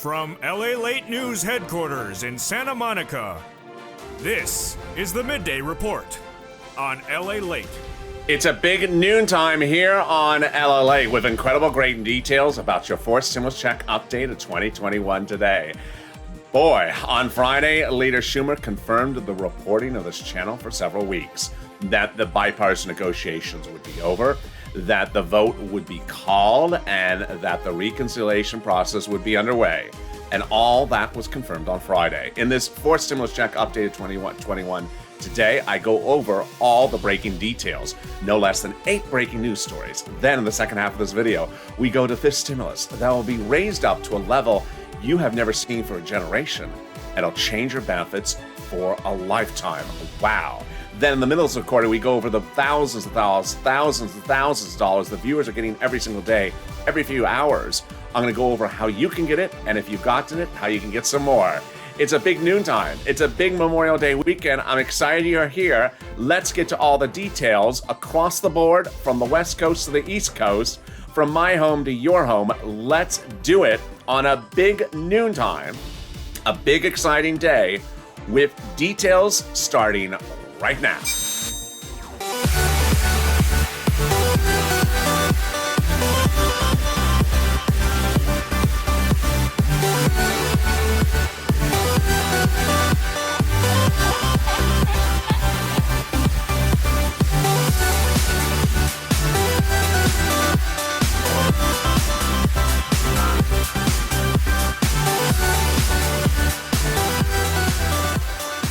From LALATE News headquarters in Santa Monica, this is the Midday Report on LALATE. It's a big noontime here on LALATE with incredible great details about your fourth stimulus check update of 2021 today. Boy, on Friday, Leader Schumer confirmed the reporting of this channel for several weeks, that the bipartisan negotiations would be over, that the vote would be called, and that the reconciliation process would be underway. And all that was confirmed on Friday. In this fourth stimulus check updated 2021, today I go over all the breaking details, no less than 8 breaking news stories. Then in the second half of this video, we go to fifth stimulus that will be raised up to a level you have never seen for a generation. It'll change your benefits for a lifetime. Wow. Then in the middle of the quarter, we go over the thousands of dollars the viewers are getting every single day, every few hours. I'm going to go over how you can get it, and if you've gotten it, how you can get some more. It's a big noontime. It's a big Memorial Day weekend. I'm excited you're here. Let's get to all the details across the board, from the West Coast to the East Coast, from my home to your home. Let's do it on a big noontime, a big exciting day with details starting right now.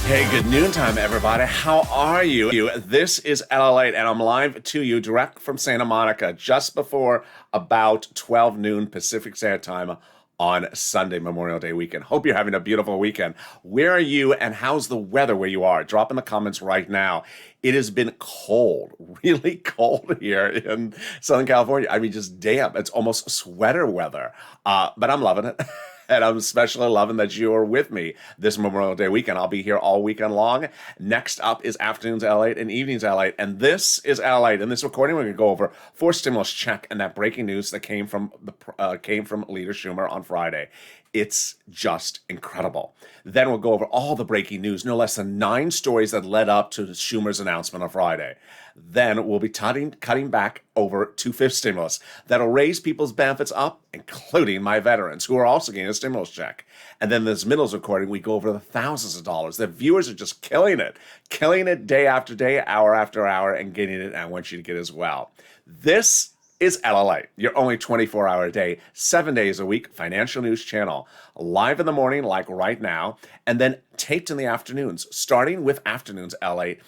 Hey, good noontime, everybody. How are you? This is LALATE, and I'm live to you direct from Santa Monica just before about 12 noon Pacific Standard Time on Sunday, Memorial Day weekend. Hope you're having a beautiful weekend. Where are you, and how's the weather where you are? Drop in the comments right now. It has been cold, really cold here in Southern California. I mean, just damp. It's almost sweater weather, but I'm loving it. And I'm especially loving that you are with me this Memorial Day weekend. I'll be here all weekend long. Next up is Afternoons LALATE and Evenings LALATE. And this is LALATE. In this recording, we're going to go over fourth stimulus check and that breaking news that came from Leader Schumer on Friday. It's just incredible. Then we'll go over all the breaking news, no less than 9 stories that led up to Schumer's announcement on Friday. Then we'll be cutting back over to fifth stimulus that'll raise people's benefits up, including my veterans who are also getting a stimulus check. And then this middle's recording, we go over the thousands of dollars. The viewers are just killing it day after day, hour after hour, and getting it. And I want you to get as well. This is LALATE, your only 24-hour a day, 7 days a week financial news channel, live in the morning like right now, and then taped in the afternoons, starting with Afternoons LALATE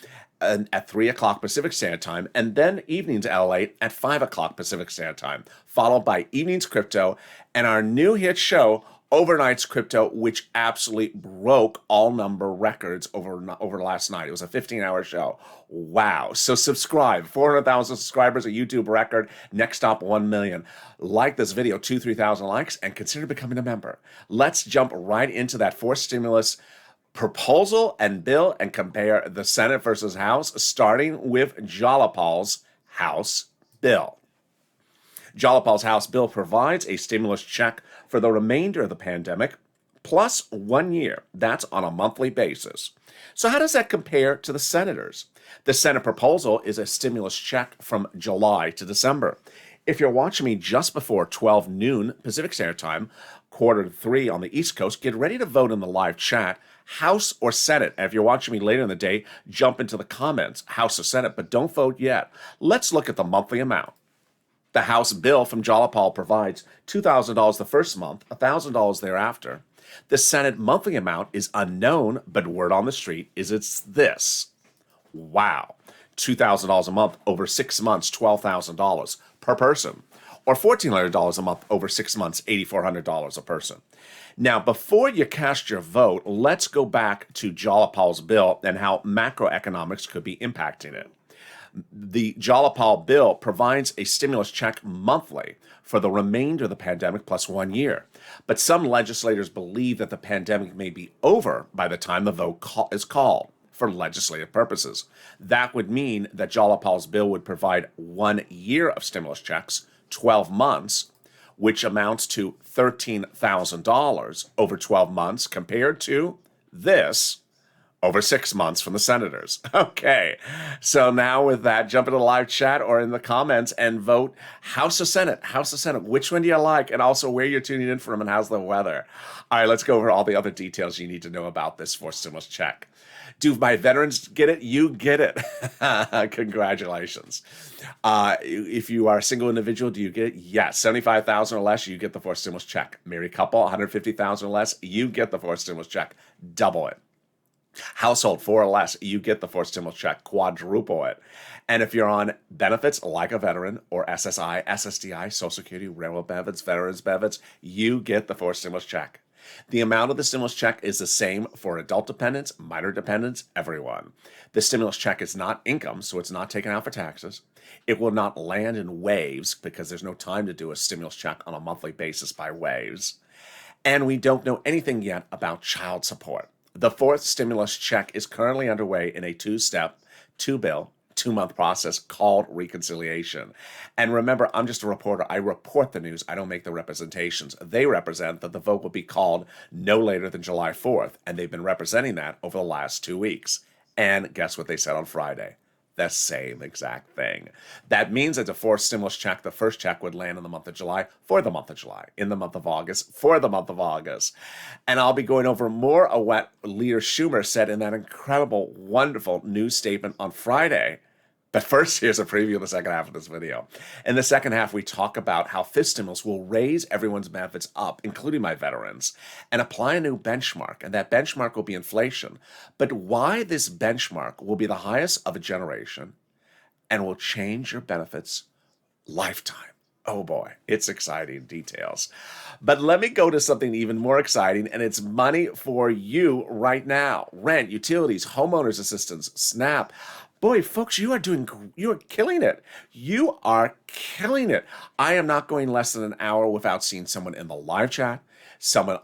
at 3 o'clock Pacific Standard Time, and then Evenings LALATE at 5 o'clock Pacific Standard Time, followed by Evenings Crypto and our new hit show, Overnight's Crypto, which absolutely broke all number records over last night. It was a 15-hour show. Wow. So subscribe. 400,000 subscribers, a YouTube record. Next stop, 1 million. Like this video, 3,000 likes, and consider becoming a member. Let's jump right into that fourth stimulus proposal and bill and compare the Senate versus House, starting with Jalapal's House bill. Jalapal's House bill provides a stimulus check for the remainder of the pandemic, plus 1 year. That's on a monthly basis. So how does that compare to the Senators? The Senate proposal is a stimulus check from July to December. If you're watching me just before 12 noon Pacific Standard Time, quarter to 3 on the East Coast, get ready to vote in the live chat, House or Senate. And if you're watching me later in the day, jump into the comments, House or Senate, but don't vote yet. Let's look at the monthly amount. The House bill from Jalapal provides $2,000 the first month, $1,000 thereafter. The Senate monthly amount is unknown, but word on the street is it's this. Wow. $2,000 a month over 6 months, $12,000 per person. Or $1,400 a month over 6 months, $8,400 a person. Now, before you cast your vote, let's go back to Jalapal's bill and how macroeconomics could be impacting it. The Jalapal bill provides a stimulus check monthly for the remainder of the pandemic plus 1 year. But some legislators believe that the pandemic may be over by the time the vote is called for legislative purposes. That would mean that Jalapal's bill would provide 1 year of stimulus checks, 12 months, which amounts to $13,000 over 12 months compared to this over 6 months from the senators. Okay, so now with that, jump into the live chat or in the comments and vote House or Senate. House or Senate, which one do you like? And also where you're tuning in from and how's the weather. All right, let's go over all the other details you need to know about this fourth stimulus check. Do my veterans get it? You get it. Congratulations. If you are a single individual, do you get it? Yes. 75,000 or less, you get the fourth stimulus check. Married couple, 150,000 or less, you get the fourth stimulus check. Double it. Household, 4 or less, you get the fourth stimulus check. Quadruple it. And if you're on benefits like a veteran or SSI, SSDI, Social Security, railroad benefits, veterans benefits, you get the fourth stimulus check. The amount of the stimulus check is the same for adult dependents, minor dependents, everyone. The stimulus check is not income, so it's not taken out for taxes. It will not land in waves because there's no time to do a stimulus check on a monthly basis by waves. And we don't know anything yet about child support. The fourth stimulus check is currently underway in a two-step, two-bill, 2-month process called reconciliation. And remember, I'm just a reporter. I report the news. I don't make the representations. They represent that the vote will be called no later than July 4th. And they've been representing that over the last 2 weeks. And guess what they said on Friday? The same exact thing. That means that the fourth stimulus check, the first check, would land in the month of July for the month of July, in the month of August for the month of August. And I'll be going over more of what Leader Schumer said in that incredible, wonderful news statement on Friday. But first, here's a preview of the second half of this video. In the second half, we talk about how fifth stimulus will raise everyone's benefits up, including my veterans, and apply a new benchmark. And that benchmark will be inflation. But why this benchmark will be the highest of a generation and will change your benefits lifetime. Oh boy, it's exciting details. But let me go to something even more exciting, and it's money for you right now. Rent, utilities, homeowners assistance, SNAP. Boy, folks, you are killing it. You are killing it. I am not going less than an hour without seeing someone in the live chat, someone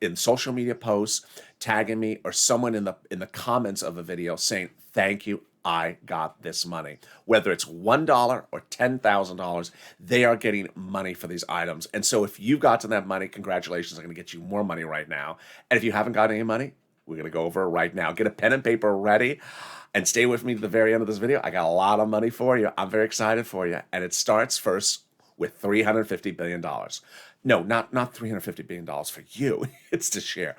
in social media posts tagging me, or someone in the comments of a video saying, "Thank you, I got this money." Whether it's $1 or $10,000, they are getting money for these items. And so if you've gotten that money, congratulations, I'm going to get you more money right now. And if you haven't got any money, we're going to go over it right now. Get a pen and paper ready. And stay with me to the very end of this video. I got a lot of money for you. I'm very excited for you. And it starts first with $350 billion. No, not $350 billion for you. It's to share.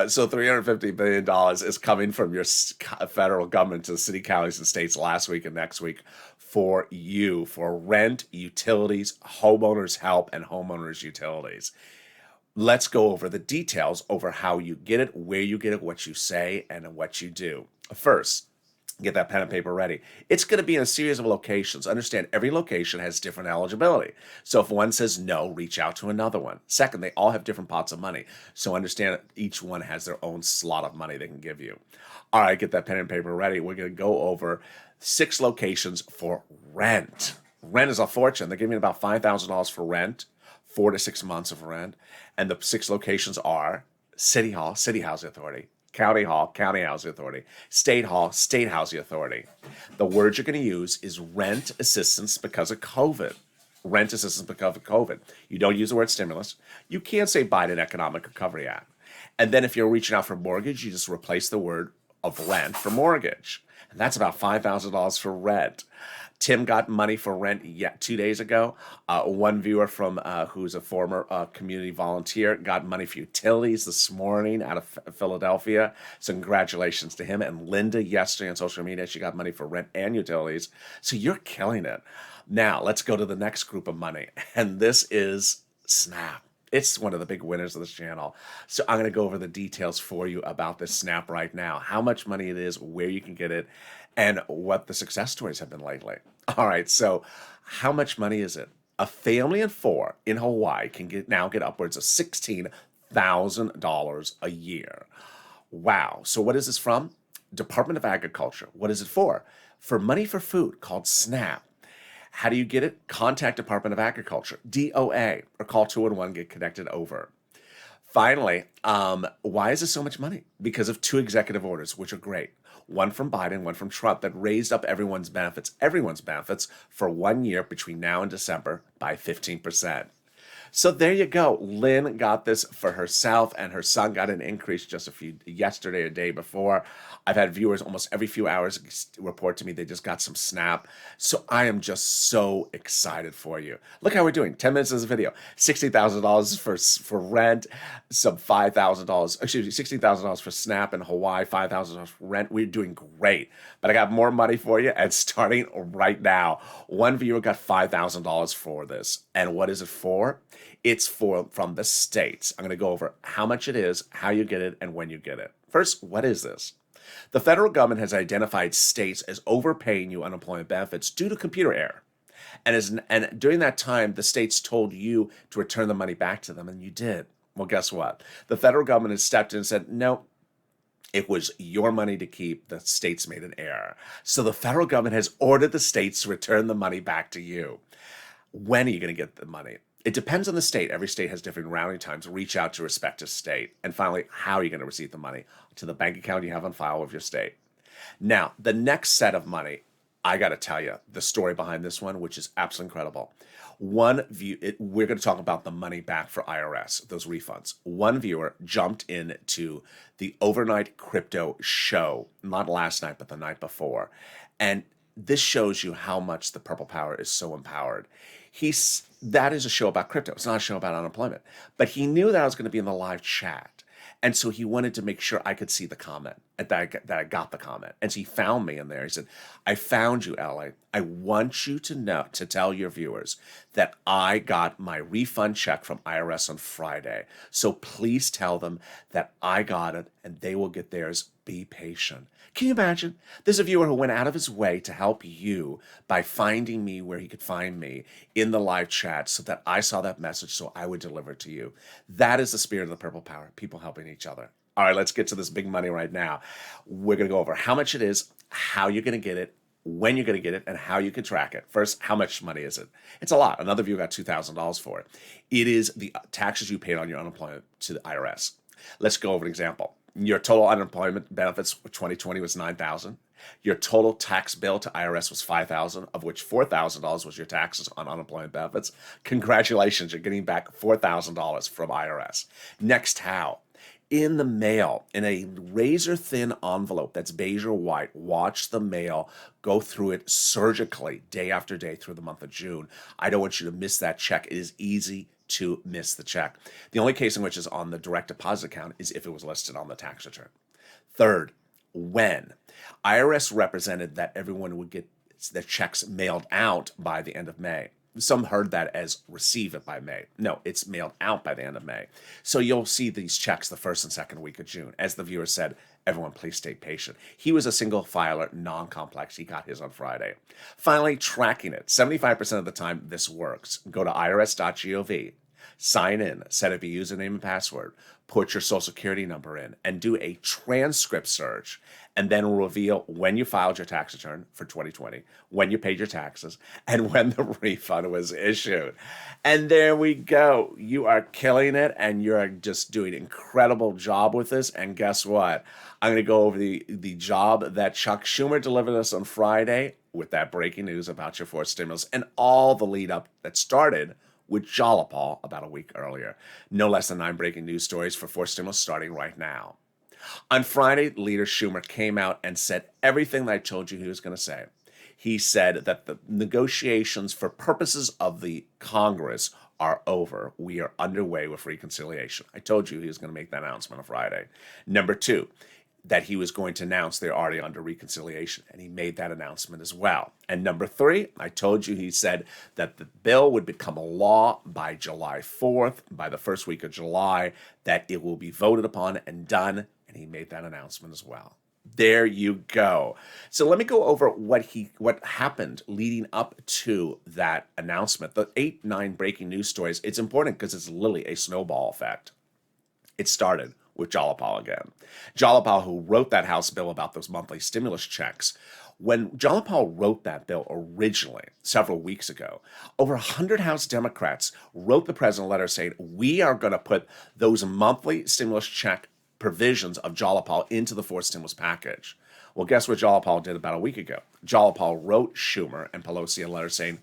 So $350 billion is coming from your federal government to the city, counties, and states last week and next week for you, for rent, utilities, homeowners help, and homeowners utilities. Let's go over the details over how you get it, where you get it, what you say, and what you do. First, get that pen and paper ready. It's going to be in a series of locations. Understand, every location has different eligibility. So if one says no, reach out to another one. Second, they all have different pots of money. So understand that each one has their own slot of money they can give you. All right, get that pen and paper ready. We're going to go over 6 locations for rent. Rent is a fortune. They're giving about $5,000 for rent, 4 to 6 months of rent. And the 6 locations are City Hall, City Housing Authority; County Hall, County Housing Authority; State Hall, State Housing Authority. The word you're going to use is rent assistance because of COVID. Rent assistance because of COVID. You don't use the word stimulus. You can't say Biden Economic Recovery Act. And then if you're reaching out for mortgage, you just replace the word of rent for mortgage. And that's about $5,000 for rent. Tim got money for rent 2 days ago. One viewer from who's a former community volunteer got money for utilities this morning out of Philadelphia. So congratulations to him. And Linda yesterday on social media, she got money for rent and utilities. So you're killing it. Now let's go to the next group of money. And this is SNAP. It's one of the big winners of this channel. So I'm going to go over the details for you about this SNAP right now, how much money it is, where you can get it, and what the success stories have been lately. All right, so how much money is it? A family of 4 in Hawaii can now get upwards of $16,000 a year. Wow. So what is this from? Department of Agriculture. What is it for? For money for food, called SNAP. How do you get it? Contact Department of Agriculture, DOA, or call 211, get connected over. Finally, why is this so much money? Because of 2 executive orders, which are great. One from Biden, one from Trump, that raised up everyone's benefits for 1 year between now and December by 15%. So there you go. Lynn got this for herself, and her son got an increase just yesterday or day before. I've had viewers almost every few hours report to me they just got some SNAP. So I am just so excited for you. Look how we're doing. 10 minutes of this video. $60,000 for rent, some $5,000. Excuse me, $16,000 for SNAP in Hawaii, $5,000 for rent. We're doing great. But I got more money for you, and starting right now, one viewer got $5,000 for this. And what is it for? It's from the states. I'm going to go over how much it is, how you get it, and when you get it. First, what is this? The federal government has identified states as overpaying you unemployment benefits due to computer error. And during that time, the states told you to return the money back to them, and you did. Well, guess what? The federal government has stepped in and said, no, it was your money to keep. The states made an error. So the federal government has ordered the states to return the money back to you. When are you going to get the money? It depends on the state. Every state has different rounding times. Reach out to respective state. And finally, how are you going to receive the money? To the bank account you have on file with your state. Now, the next set of money, I got to tell you the story behind this one, which is absolutely incredible. We're going to talk about the money back for IRS, those refunds. One viewer jumped into the overnight crypto show, not last night, but the night before. And this shows you how much the Purple Power is so empowered. That is a show about crypto. It's not a show about unemployment. But he knew that I was going to be in the live chat. And so he wanted to make sure I could see the comment, that I got the comment. And so he found me in there. He said, I found you, LA. I want you to tell your viewers that I got my refund check from IRS on Friday. So please tell them that I got it and they will get theirs. Be patient. Can you imagine? There's a viewer who went out of his way to help you by finding me where he could find me in the live chat so that I saw that message so I would deliver it to you. That is the spirit of the Purple Power, people helping each other. All right, let's get to this big money right now. We're going to go over how much it is, how you're going to get it, when you're going to get it, and how you can track it. First, how much money is it? It's a lot. Another viewer got $2,000 for it. It is the taxes you paid on your unemployment to the IRS. Let's go over an example. Your total unemployment benefits for 2020 was $9,000. Your total tax bill to IRS was $5,000, of which $4,000 was your taxes on unemployment benefits. Congratulations, you're getting back $4,000 from IRS. Next, how? In the mail, in a razor-thin envelope that's beige or white, watch the mail, go through it surgically day after day through the month of June. I don't want you to miss that check. It is easy to miss the check. The only case in which is on the direct deposit account is if it was listed on the tax return. Third, when? IRS represented that everyone would get their checks mailed out by the end of May. Some heard that as receive it by May. No, it's mailed out by the end of May. So you'll see these checks the first and second week of June. As the viewer said, everyone please stay patient. He was a single filer, non-complex. He got his on Friday. Finally, tracking it. 75% of the time this works. Go to irs.gov. Sign in, set up a username and password, put your social security number in, and do a transcript search, and then reveal when you filed your tax return for 2020, when you paid your taxes, and when the refund was issued. And there we go. You are killing it, and you're just doing an incredible job with this. And guess what? I'm going to go over the job that Chuck Schumer delivered us on Friday with that breaking news about your fourth stimulus and all the lead up that started with Jalapal about a week earlier. No less than 9 breaking news stories for fourth stimulus starting right now. On Friday, Leader Schumer came out and said everything that I told you he was going to say. He said that the negotiations for purposes of the Congress are over. We are underway with reconciliation. I told you he was going to make that announcement on Friday. Number 2, that he was going to announce they're already under reconciliation, and he made that announcement as well. And number 3, I told you he said that the bill would become a law by July 4th, by the first week of July, that it will be voted upon and done, and he made that announcement as well. There you go. So let me go over what happened leading up to that announcement. The 8-9 breaking news stories, it's important because it's literally a snowball effect. It started with Jalapal again. Jalapal, who wrote that House bill about those monthly stimulus checks, when Jalapal wrote that bill originally, several weeks ago, over 100 House Democrats wrote the president a letter saying, we are going to put those monthly stimulus check provisions of Jalapal into the fourth stimulus package. Well, guess what Jalapal did about a week ago? Jalapal wrote Schumer and Pelosi a letter saying,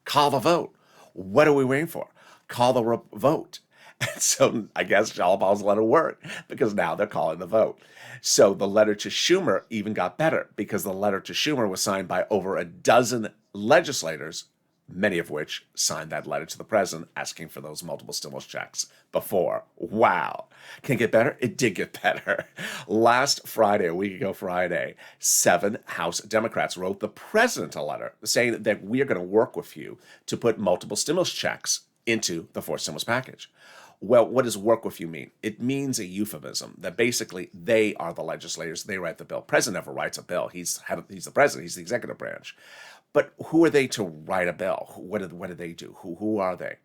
call the vote. What are we waiting for? call the vote. And so I guess Shalabaw's letter worked because now they're calling the vote. So the letter to Schumer even got better because the letter to Schumer was signed by over a dozen legislators, many of which signed that letter to the president asking for those multiple stimulus checks before. Wow. Can it get better? It did get better. Last Friday, a week ago Friday, 7 House Democrats wrote the president a letter saying that we are going to work with you to put multiple stimulus checks into the fourth stimulus package. Well, what does work with you mean? It means a euphemism that basically they are the legislators. They write the bill. President never writes a bill. He's the president. He's the executive branch. But who are they to write a bill? What do they do? Who are they?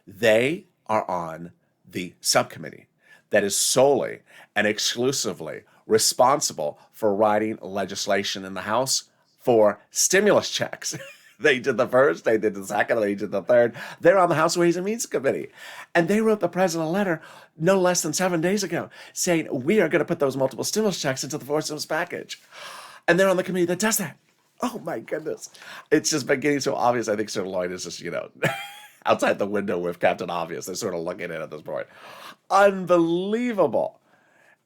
They are on the subcommittee that is solely and exclusively responsible for writing legislation in the House for stimulus checks. They did the first, they did the second, they did the third. They're on the House Ways and Means Committee. And they wrote the president a letter no less than 7 days ago saying, we are going to put those multiple stimulus checks into the fourth stimulus package. And they're on the committee that does that. Oh my goodness. It's just been getting so obvious. I think Sir Lloyd is just, outside the window with Captain Obvious. They're sort of looking at it at this point. Unbelievable.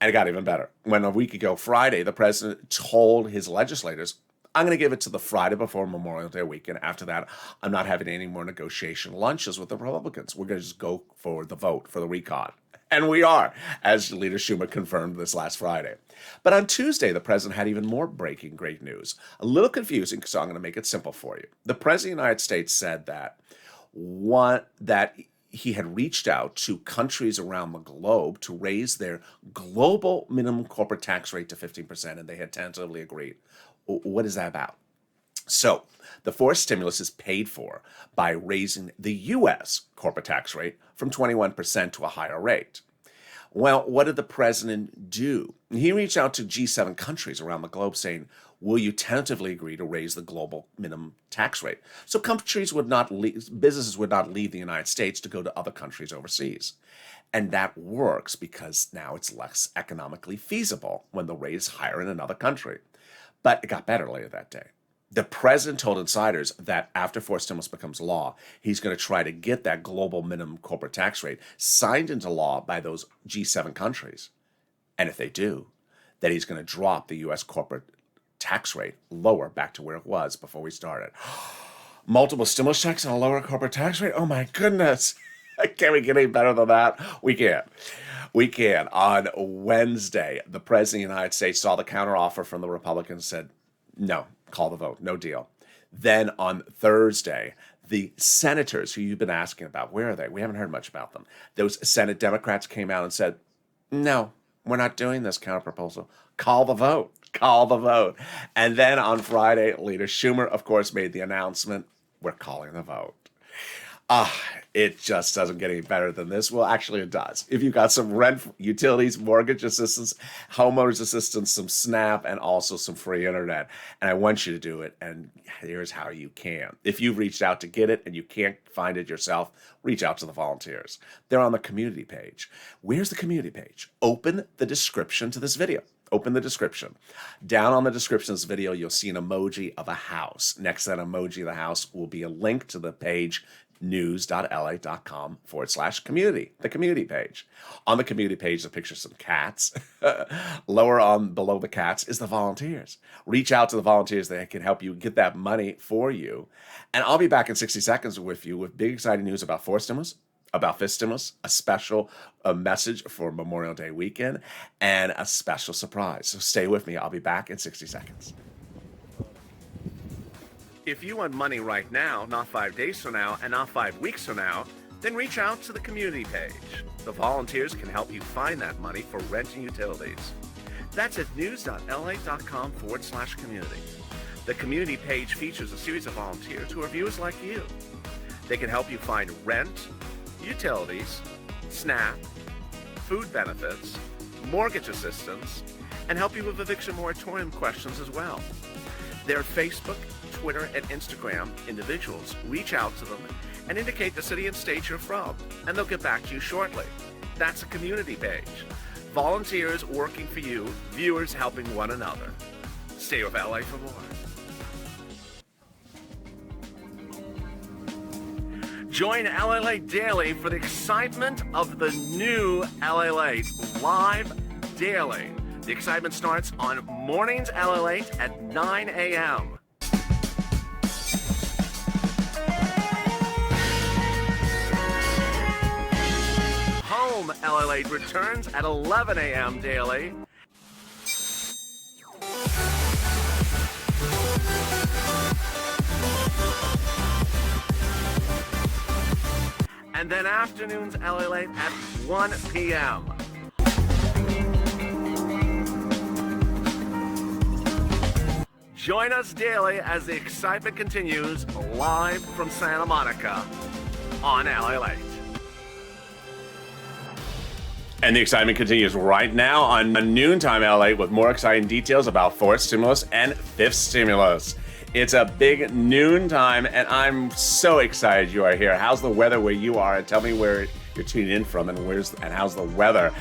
And it got even better. When a week ago, Friday, the president told his legislators, I'm going to give it to the Friday before Memorial Day weekend. After that, I'm not having any more negotiation lunches with the Republicans. We're going to just go for the vote, for the recon. And we are, as Leader Schumer confirmed this last Friday. But on Tuesday, the president had even more breaking great news. A little confusing, so I'm going to make it simple for you. The president of the United States said that he had reached out to countries around the globe to raise their global minimum corporate tax rate to 15%, and they had tentatively agreed. What is that about? So the fourth stimulus is paid for by raising the U.S. corporate tax rate from 21% to a higher rate. Well, what did the president do? He reached out to G7 countries around the globe saying, will you tentatively agree to raise the global minimum tax rate? So businesses would not leave the United States to go to other countries overseas. And that works because now it's less economically feasible when the rate is higher in another country. But it got better later that day. The president told insiders that after fourth stimulus becomes law, he's going to try to get that global minimum corporate tax rate signed into law by those G7 countries. And if they do, then he's going to drop the U.S. corporate tax rate lower back to where it was before we started. Multiple stimulus checks and a lower corporate tax rate? Oh my goodness. Can we get any better than that? We can't. We can. On Wednesday, the president of the United States saw the counteroffer from the Republicans and said, no, call the vote, no deal. Then on Thursday, the senators who you've been asking about, where are they? We haven't heard much about them. Those Senate Democrats came out and said, no, we're not doing this counterproposal. Call the vote. Call the vote. And then on Friday, Leader Schumer, of course, made the announcement, we're calling the vote. It just doesn't get any better than this. Well, actually, it does. If you've got some rent, utilities, mortgage assistance, homeowners assistance, some SNAP, and also some free internet. And I want you to do it. And here's how you can. If you've reached out to get it and you can't find it yourself, reach out to the volunteers. They're on the community page. Where's the community page? Open the description to this video. Open the description. Down on the description of this video, you'll see an emoji of a house. Next to that emoji of the house will be a link to the page news.la.com/community, the community page. On the community page, the picture of some cats. Lower on below the cats is the volunteers. Reach out to the volunteers that can help you get that money for you. And I'll be back in 60 seconds with you with big exciting news about fourth stimulus, about fifth stimulus, a special message for Memorial Day weekend, and a special surprise. So stay with me. I'll be back in 60 seconds. If you want money right now, not 5 days from now, and not 5 weeks from now, then reach out to the community page. The volunteers can help you find that money for rent and utilities. That's at news.la.com/community. The community page features a series of volunteers who are viewers like you. They can help you find rent, utilities, SNAP, food benefits, mortgage assistance, and help you with eviction moratorium questions as well. Their Facebook, Twitter, and Instagram individuals reach out to them and indicate the city and state you're from, and they'll get back to you shortly. That's a community page. Volunteers working for you, viewers helping one another. Stay with LA for more. Join LALATE Daily for the excitement of the new LALATE live daily. The excitement starts on Mornings LALATE at 9 a.m. Home LALATE returns at 11 a.m. daily. And then afternoons LALATE at 1 p.m. Join us daily as the excitement continues live from Santa Monica on LALATE. And the excitement continues right now on Noontime LALATE with more exciting details about fourth stimulus and fifth stimulus. It's a big noontime, and I'm so excited you are here. How's the weather where you are? And tell me where you're tuning in from and how's the weather.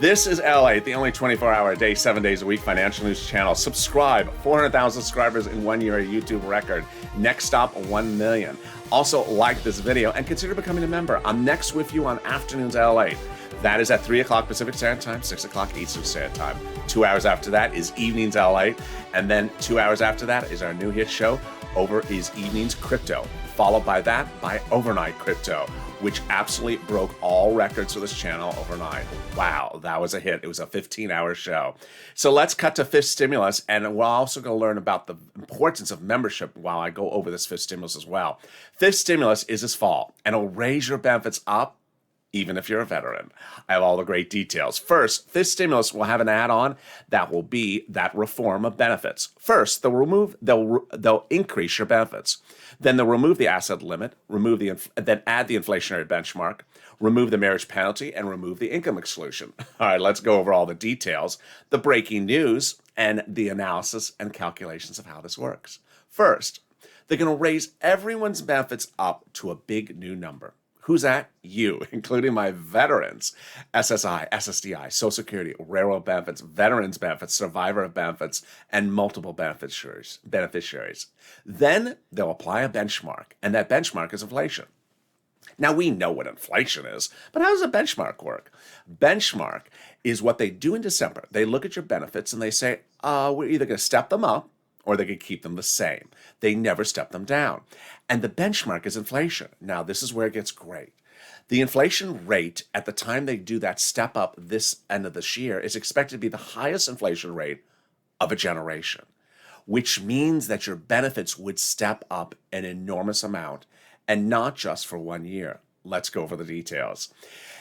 This is LALATE, the only 24-hour a day, 7 days a week financial news channel. Subscribe. 400,000 subscribers in 1 year, a YouTube record. Next stop, 1 million. Also, like this video and consider becoming a member. I'm next with you on Afternoons LALATE. That is at 3 o'clock Pacific Standard Time, 6 o'clock Eastern Standard Time. 2 hours after that is Evenings LALATE. And then 2 hours after that is our new hit show, Over is Evenings Crypto. Followed by that by Overnight Crypto, which absolutely broke all records for this channel overnight. Wow, that was a hit. It was a 15-hour show. So let's cut to fifth stimulus, and we're also going to learn about the importance of membership while I go over this fifth stimulus as well. Fifth stimulus is this fall, and it'll raise your benefits up even if you're a veteran. I have all the great details. First, fifth stimulus will have an add-on that will be that reform of benefits. First, they'll increase your benefits. Then they'll remove the asset limit, then add the inflationary benchmark, remove the marriage penalty, and remove the income exclusion. All right, let's go over all the details, the breaking news, and the analysis and calculations of how this works. First, they're going to raise everyone's benefits up to a big new number. Who's that? You, including my veterans, SSI, SSDI, Social Security, railroad benefits, veterans benefits, survivor benefits, and multiple beneficiaries. Then they'll apply a benchmark, and that benchmark is inflation. Now, we know what inflation is, but how does a benchmark work? Benchmark is what they do in December. They look at your benefits and they say, we're either going to step them up or they could keep them the same. They never step them down. And the benchmark is inflation. Now, this is where it gets great. The inflation rate at the time they do that step up this end of this year is expected to be the highest inflation rate of a generation, which means that your benefits would step up an enormous amount, and not just for 1 year. Let's go over the details.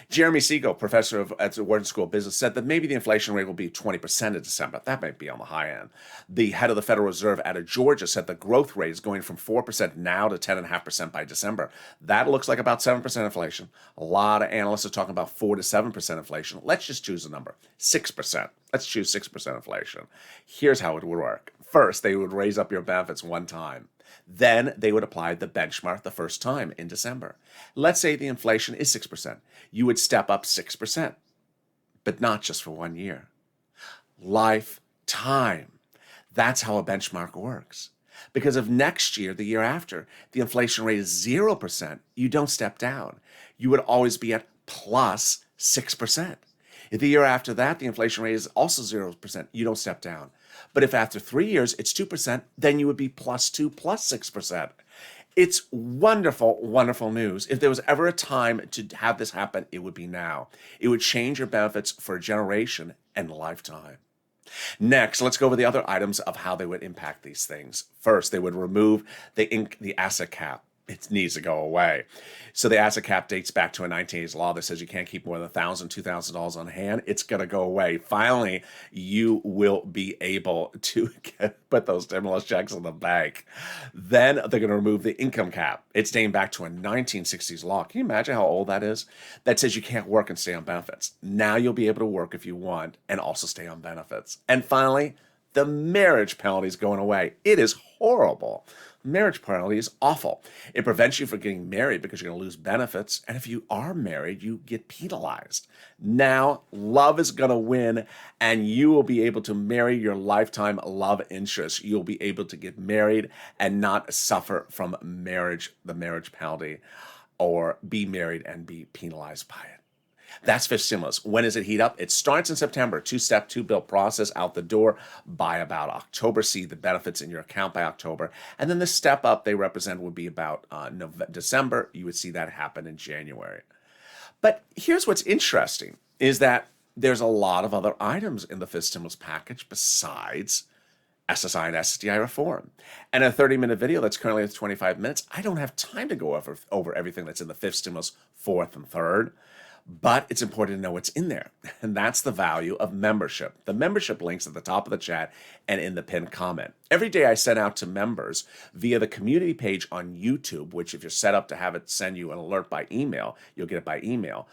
Jeremy Siegel, professor at the Wharton School of Business, said that maybe the inflation rate will be 20% in December. That might be on the high end. The head of the Federal Reserve out of Georgia said the growth rate is going from 4% now to 10.5% by December. That looks like about 7% inflation. A lot of analysts are talking about 4 to 7% inflation. Let's just choose a number, 6%. Let's choose 6% inflation. Here's how it would work. First, they would raise up your benefits one time. Then they would apply the benchmark the first time in December. Let's say the inflation is 6%. You would step up 6%, but not just for 1 year. Lifetime. That's how a benchmark works. Because if next year, the year after, the inflation rate is 0%, you don't step down. You would always be at plus 6%. If the year after that, the inflation rate is also 0%, you don't step down. But if after 3 years it's 2%, then you would be plus 2 plus 6%. It's wonderful, wonderful news. If there was ever a time to have this happen, it would be now. It would change your benefits for a generation and a lifetime. Next, let's go over the other items of how they would impact these things. First, they would remove the asset cap. It needs to go away. So the asset cap dates back to a 1980s law that says you can't keep more than $1,000, $2,000 on hand. It's going to go away. Finally, you will be able to put those stimulus checks in the bank. Then they're going to remove the income cap. It's dating back to a 1960s law. Can you imagine how old that is? That says you can't work and stay on benefits. Now you'll be able to work if you want and also stay on benefits. And finally, the marriage penalty is going away. It is horrible. Marriage penalty is awful. It prevents you from getting married because you're going to lose benefits. And if you are married, you get penalized. Now, love is going to win, and you will be able to marry your lifetime love interest. You'll be able to get married and not suffer from the marriage penalty. or be married and be penalized by it. That's fifth stimulus. When does it heat up? It starts in September. Two-step, two-bill process out the door by about October. See the benefits in your account by October. And then the step up they represent would be about December. You would see that happen in January. But here's what's interesting is that there's a lot of other items in the fifth stimulus package besides SSI and SSDI reform. And a 30-minute video that's currently at 25 minutes, I don't have time to go over everything that's in the fifth stimulus, fourth, and third. But it's important to know what's in there. And that's the value of membership. The membership link's at the top of the chat and in the pinned comment. Every day I send out to members via the community page on YouTube, which if you're set up to have it send you an alert by email, you'll get it by email,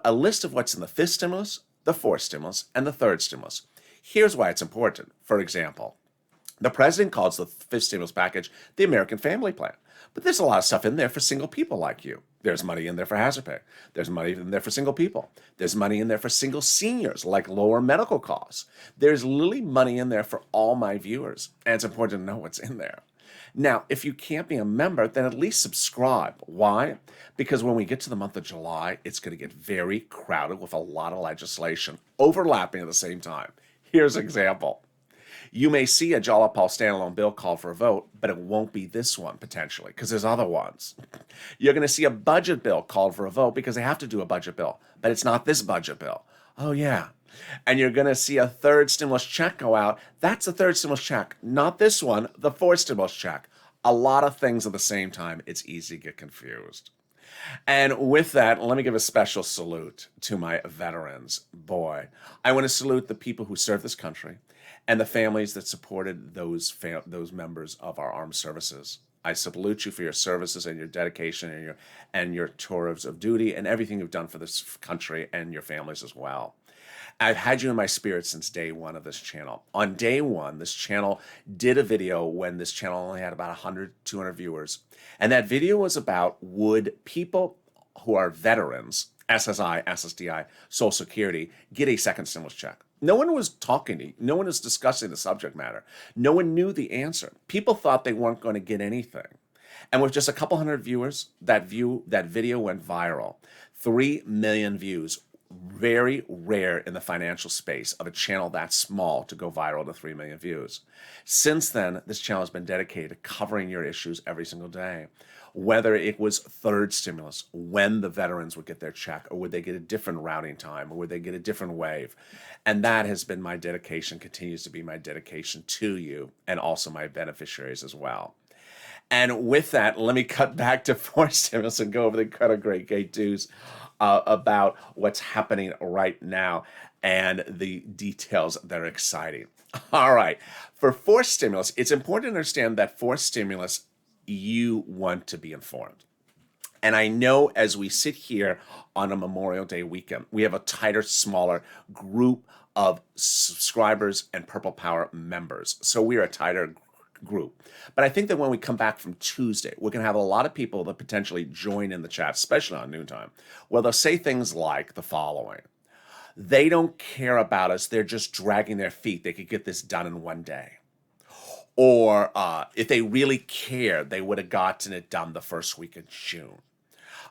a list of what's in the fifth stimulus, the fourth stimulus, and the third stimulus. Here's why it's important. For example, the president calls the fifth stimulus package the American Family Plan. But there's a lot of stuff in there for single people like you. There's money in there for hazard pay. There's money in there for single people. There's money in there for single seniors, like lower medical costs. There's literally money in there for all my viewers. And it's important to know what's in there. Now, if you can't be a member, then at least subscribe. Why? Because when we get to the month of July, it's going to get very crowded with a lot of legislation overlapping at the same time. Here's an example. You may see a Jalopal standalone bill called for a vote, but it won't be this one potentially because there's other ones. You're going to see a budget bill called for a vote because they have to do a budget bill, but it's not this budget bill. Oh, yeah. And you're going to see a third stimulus check go out. That's the third stimulus check, not this one, the fourth stimulus check. A lot of things at the same time. It's easy to get confused. And with that, let me give a special salute to my veterans. Boy, I want to salute the people who serve this country and the families that supported those members of our armed services. I salute you for your services and your dedication and your tours of duty and everything you've done for this country and your families as well. I've had you in my spirit since day one of this channel. On day one, this channel did a video when this channel only had about 100, 200 viewers. And that video was about would people who are veterans, SSI, SSDI, Social Security, get a second stimulus check? No one was talking to you. No one was discussing the subject matter. No one knew the answer. People thought they weren't going to get anything. And with just a couple hundred viewers, that video went viral. 3 million views. Very rare in the financial space of a channel that small to go viral to 3 million views. Since then, this channel has been dedicated to covering your issues every single day. Whether it was third stimulus, when the veterans would get their check, or would they get a different routing time, or would they get a different wave. And that has been my dedication, continues to be my dedication to you, and also my beneficiaries as well. And with that, let me cut back to fourth stimulus and go over the kind of great twos about what's happening right now and the details that are exciting. All right. For fourth stimulus, it's important to understand that fourth stimulus, you want to be informed. And I know as we sit here on a Memorial Day weekend, we have a tighter, smaller group of subscribers and Purple Power members. So we are a tighter group. But I think that when we come back from Tuesday, we're going to have a lot of people that potentially join in the chat, especially on noontime, where they'll say things like the following. They don't care about us. They're just dragging their feet. They could get this done in one day. Or if they really cared, they would have gotten it done the first week of June.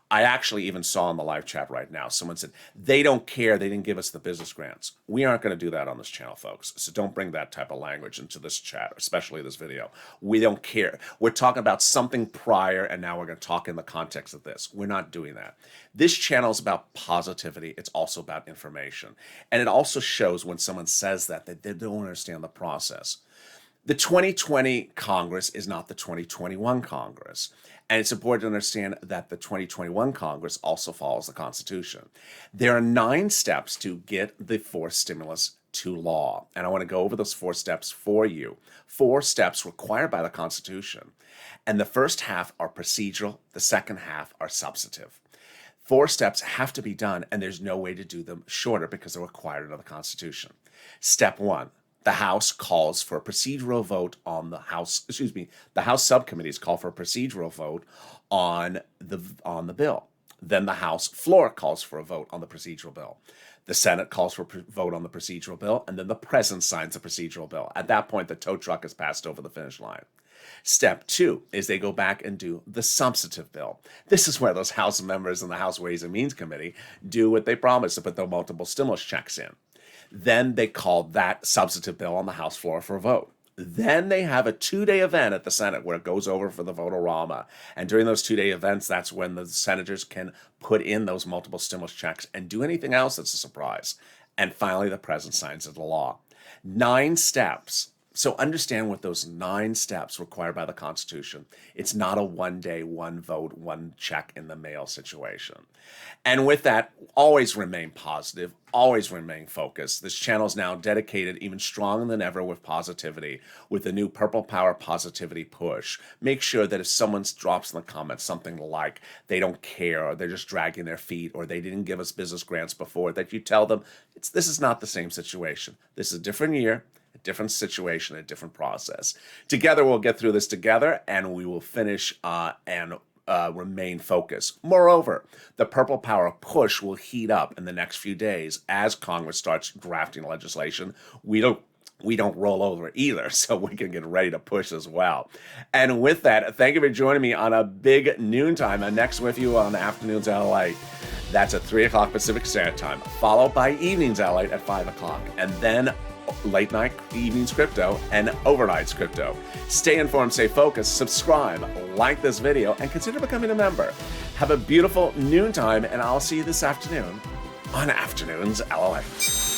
I actually even saw in the live chat right now, someone said, they don't care, they didn't give us the business grants. We aren't going to do that on this channel, folks. So don't bring that type of language into this chat, especially this video. We don't care. We're talking about something prior, and now we're going to talk in the context of this. We're not doing that. This channel is about positivity. It's also about information. And it also shows when someone says that they don't understand the process. The 2020 Congress is not the 2021 Congress. And it's important to understand that the 2021 Congress also follows the Constitution. There are 9 steps to get the fourth stimulus to law. And I want to go over those 4 steps for you. 4 steps required by the Constitution. And the first half are procedural. The second half are substantive. 4 steps have to be done, and there's no way to do them shorter because they're required under the Constitution. Step 1. The House calls for a procedural vote on the House subcommittees call for a procedural vote on the bill. Then the House floor calls for a vote on the procedural bill. The Senate calls for a vote on the procedural bill, and then the President signs the procedural bill. At that point, the tow truck has passed over the finish line. Step 2 is they go back and do the substantive bill. This is where those House members in the House Ways and Means Committee do what they promised, to put the multiple stimulus checks in. Then they call that substantive bill on the House floor for a vote. Then they have a 2-day event at the Senate where it goes over for the vote-a-rama. And during those 2-day events, that's when the senators can put in those multiple stimulus checks and do anything else that's a surprise. And finally, the president signs it into law. 9 steps. So understand what those 9 steps required by the Constitution. It's not a 1 day, 1 vote, 1 check in the mail situation. And with that, always remain positive, always remain focused. This channel is now dedicated even stronger than ever with positivity, with the new Purple Power Positivity Push. Make sure that if someone drops in the comments something like they don't care, or they're just dragging their feet, or they didn't give us business grants before, that you tell them this is not the same situation. This is a different year, a different situation, a different process. Together, we'll get through this together, and we will finish and remain focused. Moreover, the Purple Power push will heat up in the next few days as Congress starts drafting legislation. We don't roll over either, so we can get ready to push as well. And with that, thank you for joining me on a big noontime. And next with you on Afternoons LALATE. That's at 3 o'clock Pacific Standard Time, followed by Evenings LALATE at 5 o'clock, and then late night evenings crypto and overnights crypto. Stay informed, stay focused, subscribe, like this video, and consider becoming a member. Have a beautiful noontime, and I'll see you this afternoon on Afternoons LALATE.